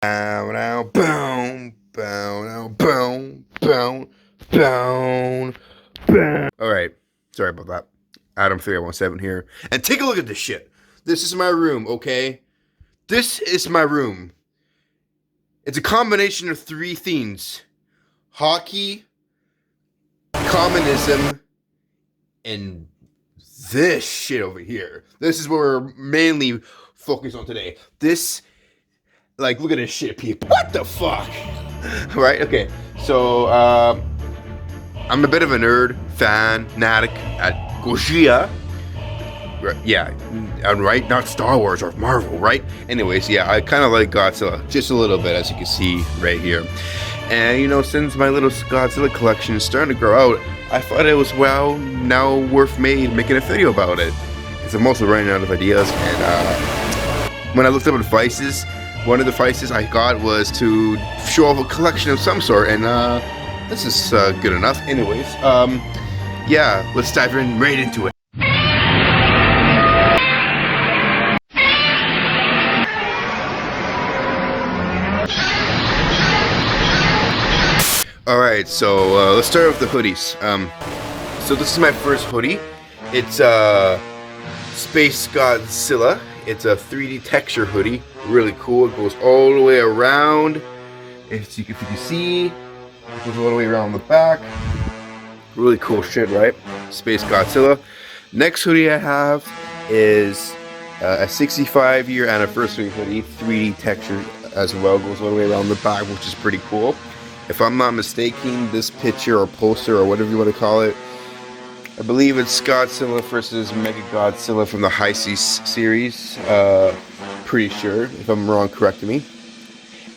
Bow now, boom, bow now, boom, boom, boom, boom. All right, sorry about that. Adam 317 here, and take a look at this shit. This is my room, okay? This is my room. It's a combination of three themes: hockey, communism, and this shit over here. This is what we're mainly focused on today. This, like, look at this shit, people. What the fuck? Right? Okay. So, I'm a bit of a nerd, fanatic at GODZILLA. Yeah, and right, not Star Wars or Marvel, right? Anyways, yeah, I kind of like Godzilla just a little bit, as you can see right here. And you know, since my little Godzilla collection is starting to grow out, I thought it was now worth making a video about it. Because I'm also running out of ideas, and when I looked up devices, one of the devices I got was to show off a collection of some sort, and this is good enough. Anyways, yeah, let's dive right into it. Alright, so let's start with the hoodies. So this is my first hoodie. It's Space Godzilla. It's a 3D texture hoodie. Really cool. It goes all the way around. If you can see, it goes all the way around the back. Really cool shit, right? Space Godzilla. Next hoodie I have is a 65-year anniversary hoodie. 3D texture as well. Goes all the way around the back, which is pretty cool. If I'm not mistaken, this picture or poster or whatever you want to call it, I believe it's Godzilla versus Mega Godzilla from the High Seas series. Pretty sure. If I'm wrong, correct me.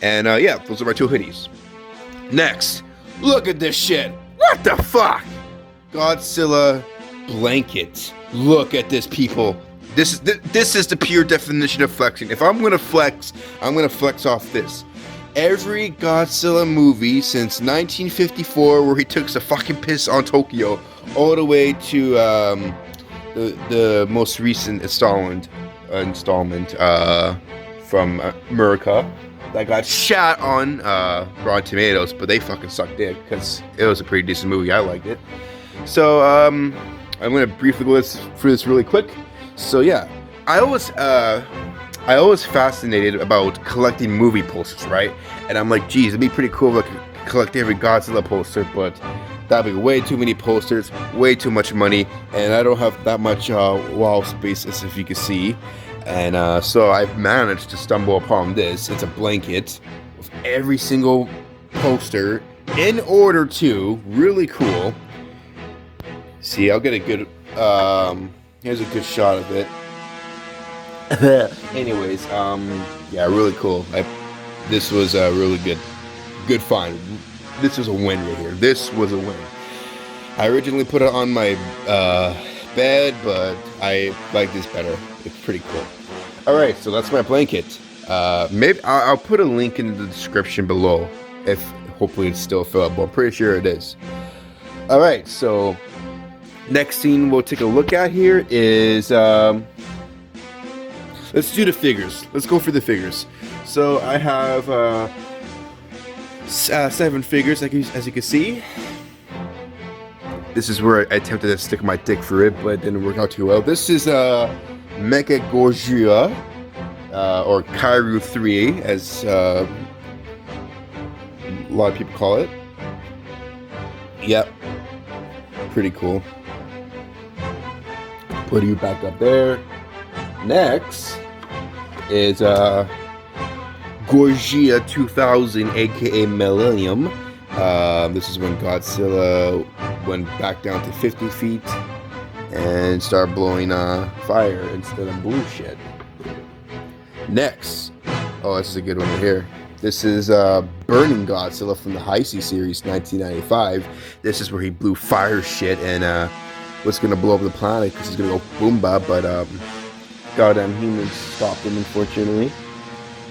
And yeah, those are my two hoodies. Next, look at this shit. What the fuck? Godzilla blanket. Look at this, people. This is the pure definition of flexing. If I'm gonna flex, I'm gonna flex off this. Every Godzilla movie since 1954, where he took a fucking piss on Tokyo, all the way to the most recent installment from America that got shot on Rotten Tomatoes, but they fucking sucked dick because it was a pretty decent movie. I liked it. So I'm gonna briefly go through this really quick. So yeah, I was fascinated about collecting movie posters, right? And I'm like, geez, it'd be pretty cool if I could collect every Godzilla poster, but that'd be way too many posters, way too much money, and I don't have that much wall space, as if you can see. And so I've managed to stumble upon this. It's a blanket with every single poster in order to. Really cool. See, I'll get a good, here's a good shot of it. Anyways, yeah, really cool. This was a really good find. This was a win right here. This was a win. I originally put it on my bed, but I like this better. It's pretty cool. All right, so that's my blanket. Maybe I'll put a link in the description below if hopefully it's still fillable. I'm pretty sure it is. All right, so next scene we'll take a look at here is. Let's do the figures. Let's go for the figures. So I have 7 figures, as you can see. This is where I attempted to stick my dick through it, but it didn't work out too well. This is Mega Godzilla, or Kairu 3, as a lot of people call it. Yep, pretty cool. Put you back up there. Next is Godzilla 2000, aka Millennium. This is when Godzilla went back down to 50 feet and started blowing fire instead of blue shit. Next, oh, this is a good one right here. This is Burning Godzilla from the High Seas series, 1995. This is where he blew fire shit and was gonna blow up the planet because he's gonna go boomba, but goddamn humans stopped him, unfortunately.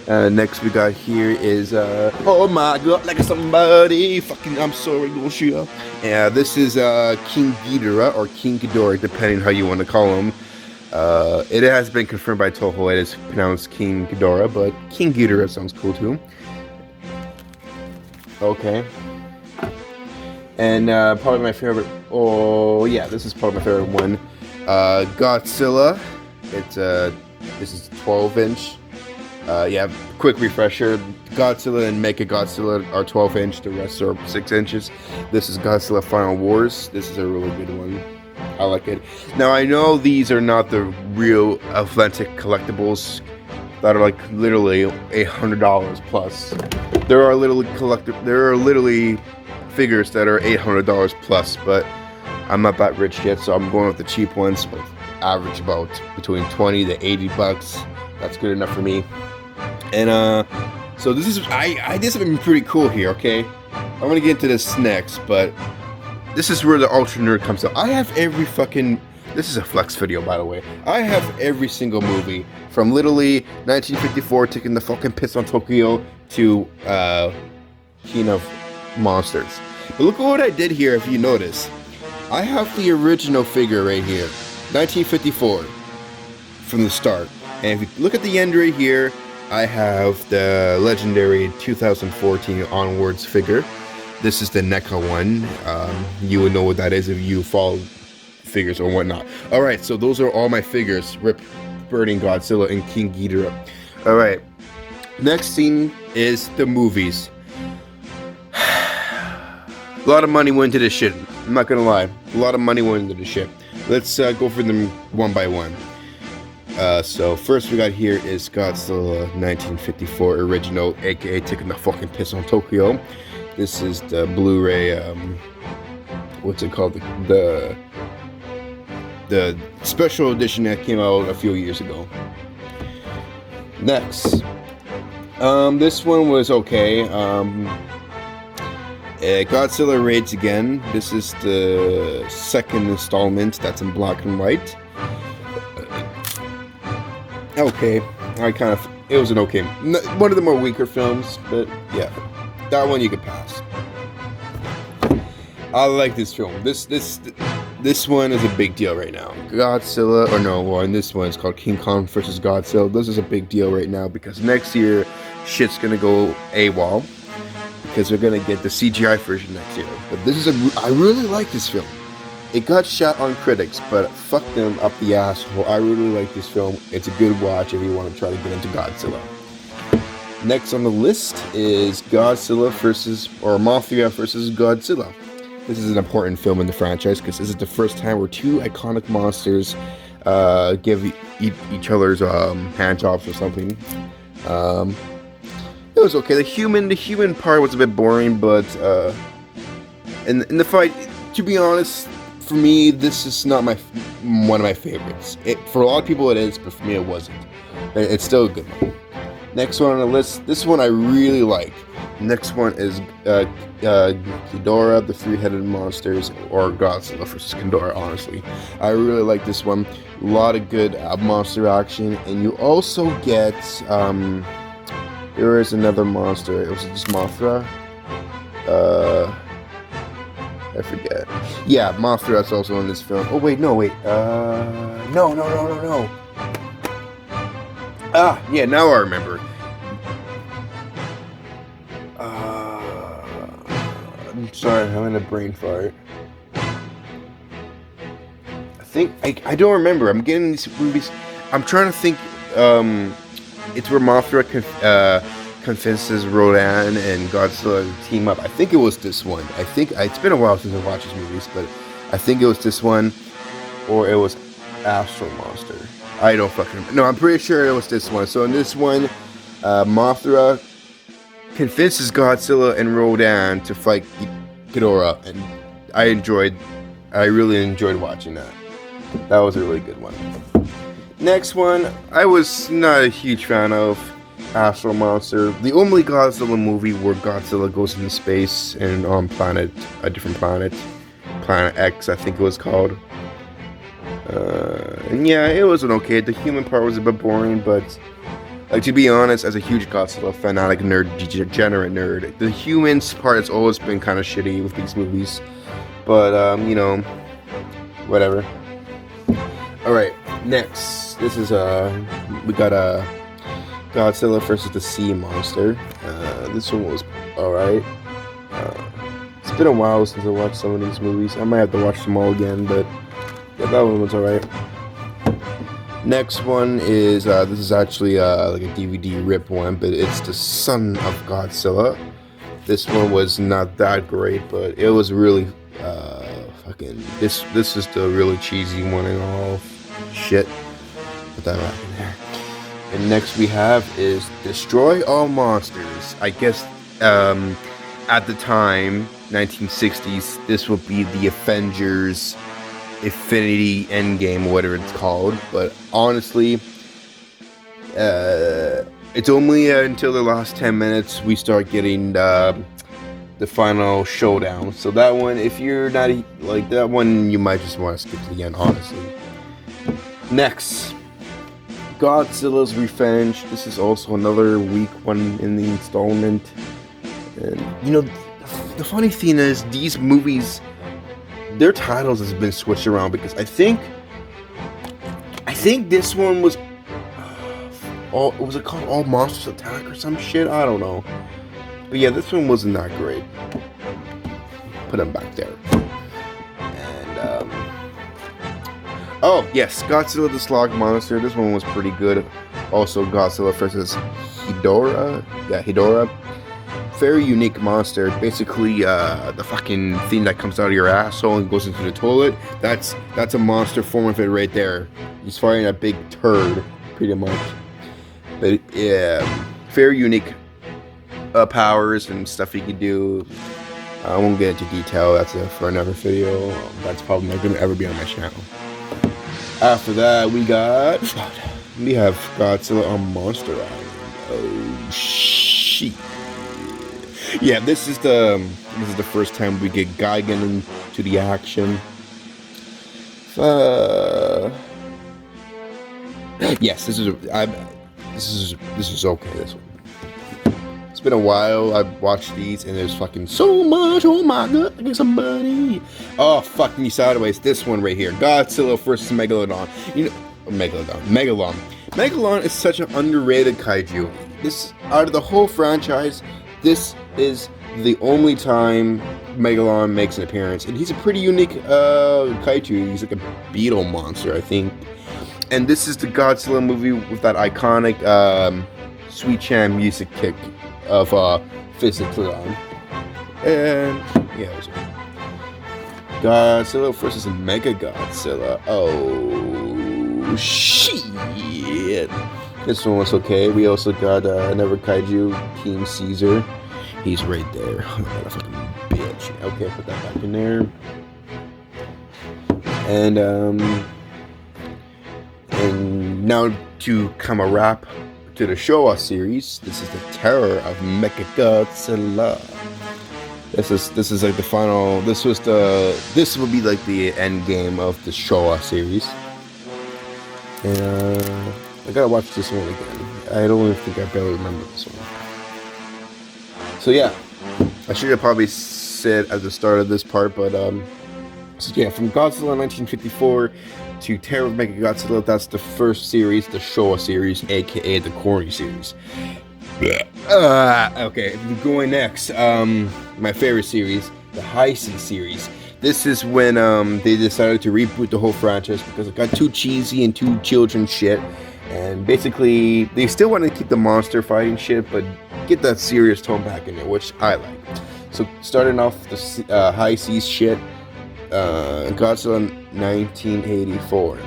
Next we got here is oh my god, like somebody fucking, I'm sorry, Godzilla. Yeah, this is King Ghidorah or King Ghidorah, depending how you want to call him. It has been confirmed by Toho. It is pronounced King Ghidorah, but King Ghidorah sounds cool too. Okay. And probably my favorite. Oh yeah, this is probably my favorite one. Godzilla. It's this is 12-inch. Yeah, quick refresher. Godzilla and Mecha Godzilla are 12-inch. The rest are 6 inches. This is Godzilla Final Wars. This is a really good one. I like it. Now I know these are not the real authentic collectibles that are like literally $800 plus. There are literally figures that are $800 plus, but I'm not that rich yet, so I'm going with the cheap ones. Average about between 20 to 80 bucks. That's good enough for me. And so this is I did something pretty cool here. Okay, I'm gonna get into this next, but this is where the ultra nerd comes out. I have every fucking. This is a flex video, by the way. I have every single movie from literally 1954, taking the fucking piss on Tokyo, to King of Monsters. But look at what I did here. If you notice, I have the original figure right here, 1954, from the start. And if you look at the end right here, I have the legendary 2014 onwards figure. This is the NECA one. You would know what that is if you follow figures or whatnot. Alright, so those are all my figures. Rip Burning Godzilla and King Ghidorah. Alright, next scene is the movies. A lot of money went into this shit. I'm not gonna lie. A lot of money went into this shit. Let's go for them one by one. So first we got here is Godzilla 1954 original, aka taking the fucking piss on Tokyo. This is the Blu-ray, what's it called? The special edition that came out a few years ago. Next, this one was okay. Godzilla Raids Again. This is the second installment that's in black and white. Okay, it was an okay, one of the more weaker films, but yeah, that one you could pass. I like this film. This one is a big deal right now. Godzilla, or no, one. This one is called King Kong vs. Godzilla. This is a big deal right now because next year shit's gonna go AWOL because we're gonna get the CGI version next year. But this is I really like this film. It got shot on critics, but fuck them up the asshole. I really like this film. It's a good watch if you want to try to get into Godzilla. Next on the list is Godzilla Mothra versus Godzilla. This is an important film in the franchise because this is the first time where two iconic monsters give each other's hand jobs or something. It was okay. The human part was a bit boring, but in the fight, to be honest, for me, this is not one of my favorites. For a lot of people it is, but for me it wasn't. It's still a good one. Next one on the list, this one I really like. Next one is Ghidorah, the Three-Headed Monsters, or Godzilla vs. Ghidorah, honestly. I really like this one. A lot of good monster action, and you also get, there is another monster. It was just Mothra. I forget. Yeah, Mothra's also in this film. Oh wait, no. Ah, yeah, now I remember. I'm sorry, I'm having a brain fart. I don't remember. I'm getting these movies. I'm trying to think. It's where Mothra convinces Rodan and Godzilla to team up. I think it was this one. It's been a while since I watched these movies, but I think it was this one, or it was Astro Monster. I don't fucking remember. No, I'm pretty sure it was this one. So in this one, Mothra convinces Godzilla and Rodan to fight Ghidorah, and I really enjoyed watching that. That was a really good one. Next one, I was not a huge fan of. Astro Monster, the only Godzilla movie where Godzilla goes into space and on a different planet, Planet X, I think it was called. And yeah, it wasn't okay. The human part was a bit boring, but like, to be honest, as a huge Godzilla fanatic nerd, degenerate nerd, the humans part has always been kind of shitty with these movies. But you know, whatever. All right. Next, this is we got a Godzilla versus the Sea Monster. This one was alright. It's been a while since I watched some of these movies. I might have to watch them all again, but yeah, that one was alright. Next one is this is actually like a DVD rip one, but it's the Son of Godzilla. This one was not that great, but it was really fucking. This is the really cheesy one and all shit. Put that back in there. And next we have is Destroy All Monsters. I guess at the time, 1960s, this would be the Avengers Infinity Endgame, or whatever it's called. But honestly, it's only until the last 10 minutes we start getting the final showdown. So that one, if you're not like that one, you might just want to skip to the end, honestly. Next, Godzilla's Revenge. This is also another weak one in the installment. And you know, the funny thing is, these movies, their titles has been switched around, because I think this one was was it called All Monsters Attack or some shit? I don't know. But yeah, this one wasn't that great. Put them back there. And oh yes, Godzilla the Slug Monster. This one was pretty good. Also, Godzilla versus Hedorah. Yeah, Hedorah. Very unique monster. Basically, the fucking thing that comes out of your asshole and goes into the toilet. That's a monster form of it right there. He's firing a big turd, pretty much. But yeah, very unique powers and stuff he can do. I won't get into detail. That's for another video. That's probably not gonna ever be on my channel. After that, we have Godzilla on Monster Island. Oh shit! Yeah, this is the first time we get Gigan into the action. Yes, this is okay. This one. It's been a while. I've watched these, and there's fucking so much. Oh my god, I get somebody. Oh, fuck me sideways. This one right here, Godzilla versus Megalodon. You know, Megalon. Megalon is such an underrated kaiju. This, out of the whole franchise, this is the only time Megalon makes an appearance, and he's a pretty unique kaiju. He's like a beetle monster, I think. And this is the Godzilla movie with that iconic Sweet Chan music kick of Physically On. And yeah, it was okay. Godzilla versus Mega Godzilla. Oh shit! This one was okay. We also got another kaiju, King Caesar. He's right there. Oh, that fucking bitch. Okay, put that back in there. And now to come a wrap to the Showa series. This is the Terror of Mechagodzilla. This is like the final. This will be like the end game of the Showa series. And I gotta watch this one again. I don't even think I barely remember this one. So yeah, I should have probably said at the start of this part, but so yeah, from Godzilla 1954 to Terror of Mechagodzilla, that's the first series, the Showa series, aka the corny series. Okay, going next, my favorite series, the High Sea series. This is when they decided to reboot the whole franchise because it got too cheesy and too children shit. And basically, they still want to keep the monster fighting shit, but get that serious tone back in there, which I like. So, starting off the High Seas shit, Godzilla 1984.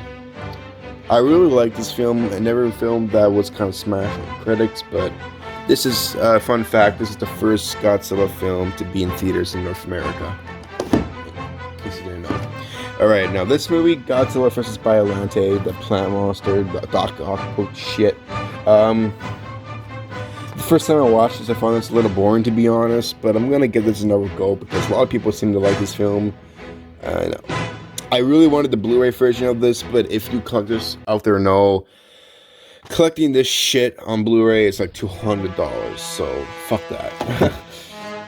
I really like this film. I never filmed that was kind of smashed with critics, but this is a fun fact. This is the first Godzilla film to be in theaters in North America. In case you didn't know. Alright, now this movie, Godzilla vs. Biollante, the plant monster, the Doc Octopus shit. The first time I watched this, I found this a little boring, to be honest, but I'm gonna give this another go because a lot of people seem to like this film. I know. I really wanted the Blu-ray version of this, but if you collectors out there know, collecting this shit on Blu-ray is like $200, so fuck that.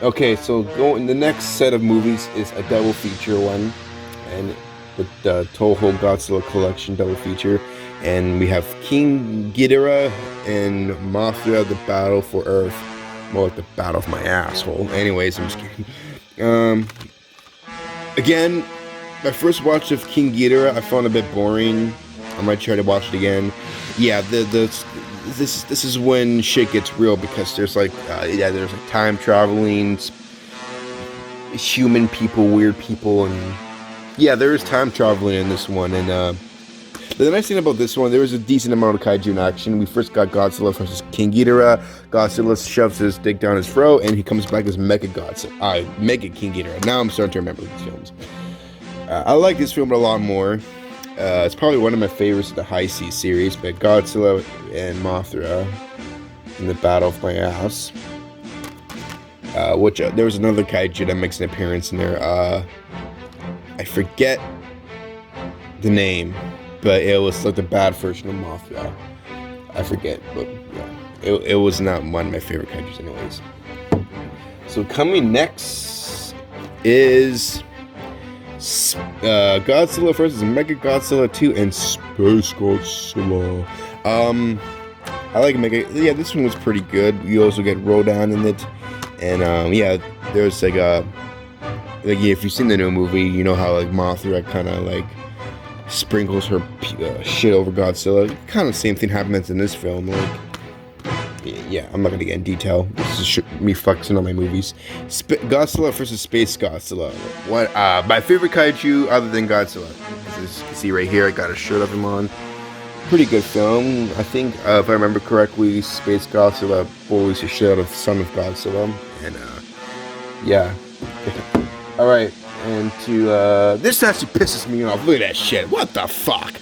Okay, so the next set of movies is a double feature one, and the Toho Godzilla Collection double feature. And we have King Ghidorah and Mothra, the battle for Earth. More like the battle of my asshole. Anyways, I'm just kidding. Again, my first watch of King Ghidorah I found a bit boring. I might try to watch it again. Yeah, this is when shit gets real, because there's like there's like time traveling, human people, weird people, and yeah, there is time traveling in this one. And the nice thing about this one, there was a decent amount of kaiju in action. We first got Godzilla versus King Ghidorah. Godzilla shoves his dick down his throat, and he comes back as Mega King Ghidorah. Now I'm starting to remember these films. I like this film a lot more. It's probably one of my favorites of the High Seas series, but Godzilla and Mothra in the battle of my ass. Which there was another kaiju that makes an appearance in there. I forget the name, but it was like the bad version of Mothra. I forget, but yeah, it was not one of my favorite kaijus anyways. So coming next is Godzilla vs. Mega Godzilla 2 and Space Godzilla. I like Mega. Yeah, this one was pretty good. You also get Rodan in it, and yeah, there's like if you've seen the new movie, you know how like Mothra kind of like sprinkles her shit over Godzilla. Kind of same thing happens in this film. Like, yeah, I'm not gonna get in detail. This is me flexing on my movies. Godzilla versus Space Godzilla. What? My favorite kaiju other than Godzilla. As you can see right here, I got a shirt of him on. Pretty good film. I think if I remember correctly, Space Godzilla bullies the shit out of Son of Godzilla, and yeah. All right. And this actually pisses me off. Look at that shit. What the fuck?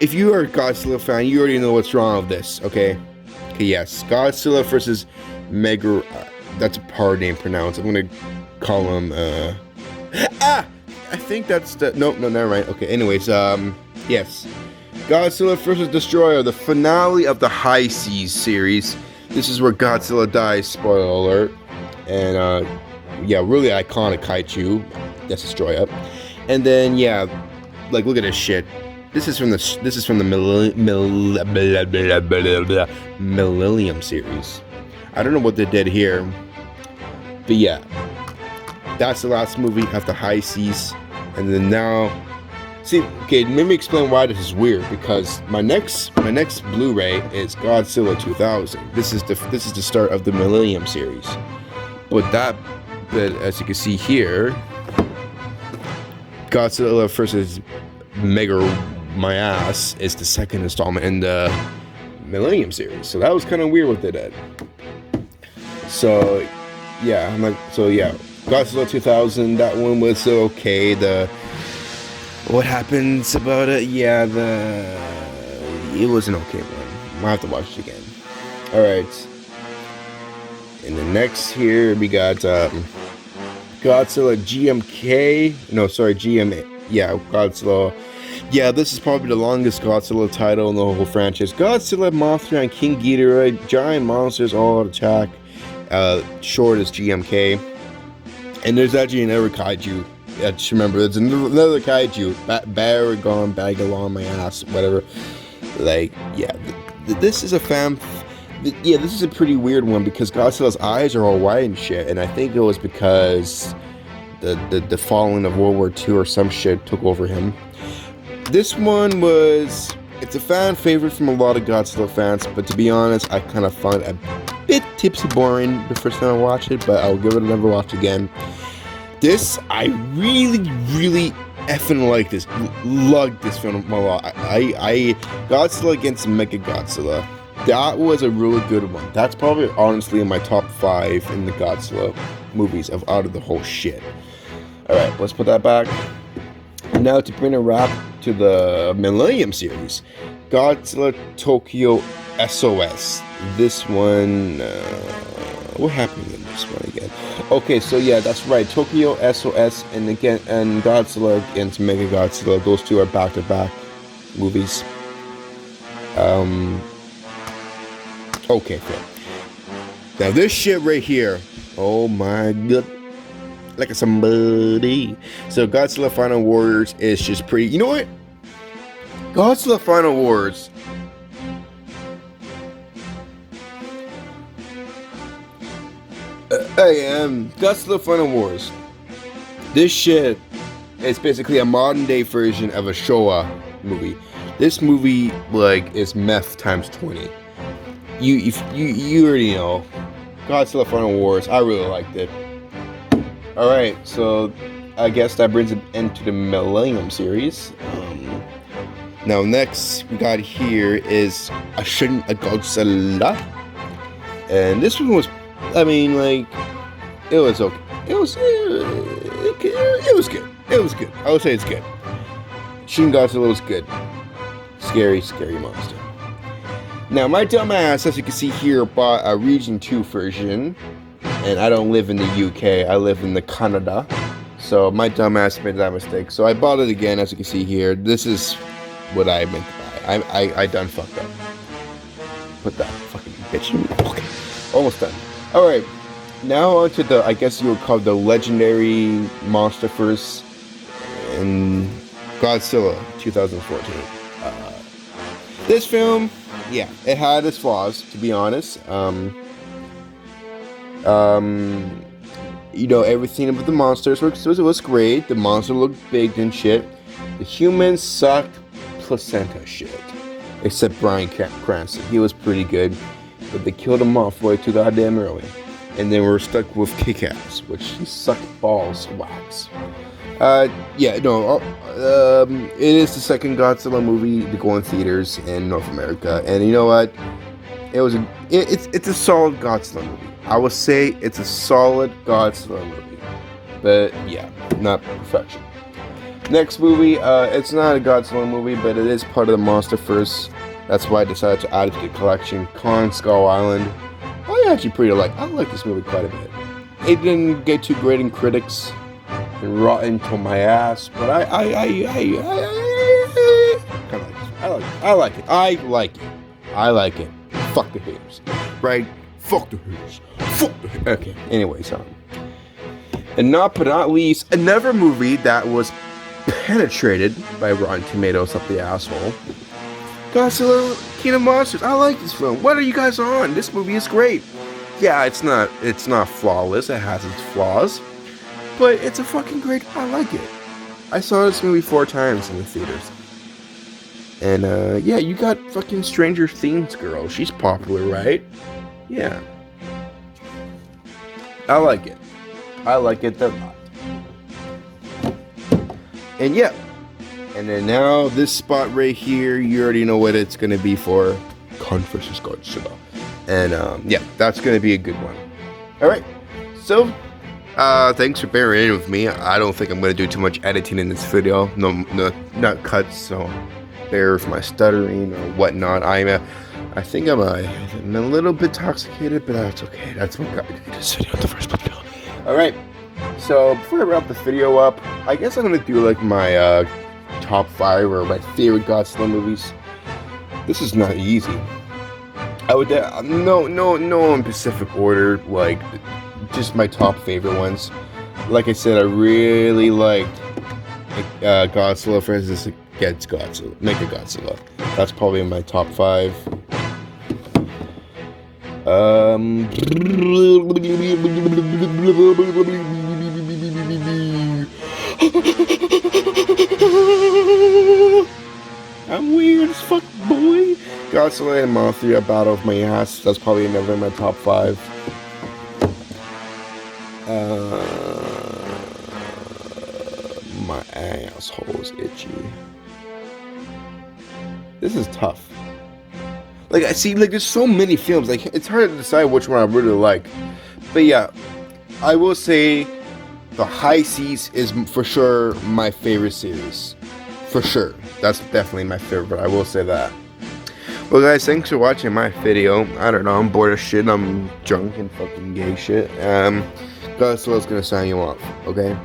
If you are a Godzilla fan, you already know what's wrong with this, okay? Okay, yes. Godzilla versus Mega... that's a hard name to pronounce. I'm gonna call him, I think that's the... No, never mind. Okay, anyways, yes. Godzilla versus Destroyer, the finale of the High Seas series. This is where Godzilla dies, spoiler alert. And, yeah, really iconic kaiju. That's Destroyer. And then yeah, like look at this shit. This is from the Millennium series. I don't know what they did here, but yeah, that's the last movie of the High Seas. And then now, see, okay, let me explain why this is weird. Because my next Blu-ray is Godzilla 2000. This is the start of the Millennium series. But as you can see here, Godzilla vs. Mega My Ass is the second installment in the Millennium series. So that was kind of weird what they did. So yeah, Godzilla 2000, that one was okay. What happens about it? Yeah, it was an okay one. I'll have to watch it again. Alright. And the next here we got Godzilla GMA. Yeah, Godzilla. Yeah, this is probably the longest Godzilla title in the whole franchise. Godzilla, Mothra, and King Ghidorah, giant monsters all out attack. Short is GMK. And there's actually another kaiju. Yeah, just remember, there's another kaiju. Baragon, Bagalon, my ass, whatever. Like, yeah, this is a yeah, this is a pretty weird one because Godzilla's eyes are all white and shit, and I think it was because the falling of World War II or some shit took over him. This one it's a fan favorite from a lot of Godzilla fans, but to be honest, I kind of found it a bit tipsy boring the first time I watched it, but I'll give it another watch again. This, I really, really effing like this. Love this film a lot. Godzilla against Mega Godzilla. That was a really good one. That's probably honestly in my top 5 in the Godzilla movies out of the whole shit. Alright, let's put that back. And now to bring a wrap to the Millennium series. Godzilla Tokyo SOS. This one, what happened in this one again? Okay, so yeah, that's right. Tokyo SOS and Godzilla against Mega Godzilla. Those two are back-to-back movies. Okay, fair. Now this shit right here, oh my god, like a somebody. So Godzilla Final Warriors is just pretty. You know what? Godzilla Final Wars. Godzilla Final Wars. This shit is basically a modern day version of a Showa movie. This movie, like, is meth times 20. You already know. Godzilla Final Wars. I really liked it. Alright, so I guess that brings an end to the Millennium series. Now next we got here is a Godzilla. And this one was, I mean, like, it was okay. It was good. It was good. I would say it's good. Shin Godzilla was good. Scary, scary monster. Now, my dumb ass, as you can see here, bought a Region 2 version. And I don't live in the UK. I live in the Canada. So my dumb ass made that mistake. So I bought it again, as you can see here. This is what I meant to buy. I done fucked up. Put that fucking bitch in. Okay. Almost done. Alright. Now on to the, I guess you would call the legendary monster first in Godzilla 2014. This film, yeah, it had its flaws, to be honest. You know, everything about the monsters was great. The monster looked big and shit. The humans sucked placenta shit. Except Bryan Cranston. He was pretty good. But they killed him off way too goddamn early. And then we're stuck with Kick-Ass, which he sucked balls wax. Yeah, no, it is the second Godzilla movie to go in theaters in North America. And you know what? It's a solid Godzilla movie. I would say it's a solid Godzilla movie. But yeah, not perfection. Next movie, it's not a Godzilla movie, but it is part of the Monsterverse. That's why I decided to add it to the collection. Kong Skull Island. I like this movie quite a bit. It didn't get too great in critics and rotten to my ass, but I like it. Fuck the haters, right? Fuck the haters. Okay. Anyways, and not least, another movie that was penetrated by Rotten Tomatoes up the asshole. Godzilla King of Monsters. I like this film. What are you guys on? This movie is great. Yeah, it's not flawless. It has its flaws, but it's a fucking great. I like it. I saw this movie 4 times in the theaters. And yeah, you got fucking Stranger Things girl. She's popular, right? Yeah. I like it. I like it a lot. And yeah. And then now this spot right here, you already know what it's gonna be for. Kong vs. Godzilla. And yeah, that's gonna be a good one. Alright. So thanks for bearing in with me. I don't think I'm gonna do too much editing in this video. No not cuts, so bear with my stuttering or whatnot. I think I'm a little bit intoxicated, but that's okay. That's what got me to do this video in the first place. Alright. So before I wrap the video up, I guess I'm gonna do like my top 5 or my favorite Godzilla movies. This is not easy. I would no in specific order, like just my top favorite ones. Like I said, I really liked Godzilla versus Godzilla, Mechagodzilla. That's probably my top 5. I'm weird as fuck, boy. Godzilla and Mothra, Battle of my ass. That's probably another in my top 5. My asshole is itchy. This is tough. Like, I see, like, there's so many films. Like, it's hard to decide which one I really like. But yeah, I will say The High Seas is for sure my favorite series. For sure. That's definitely my favorite, I will say that. Well guys, thanks for watching my video. I don't know, I'm bored of shit, I'm drunk and fucking gay shit. Godzilla's gonna sign you off, okay?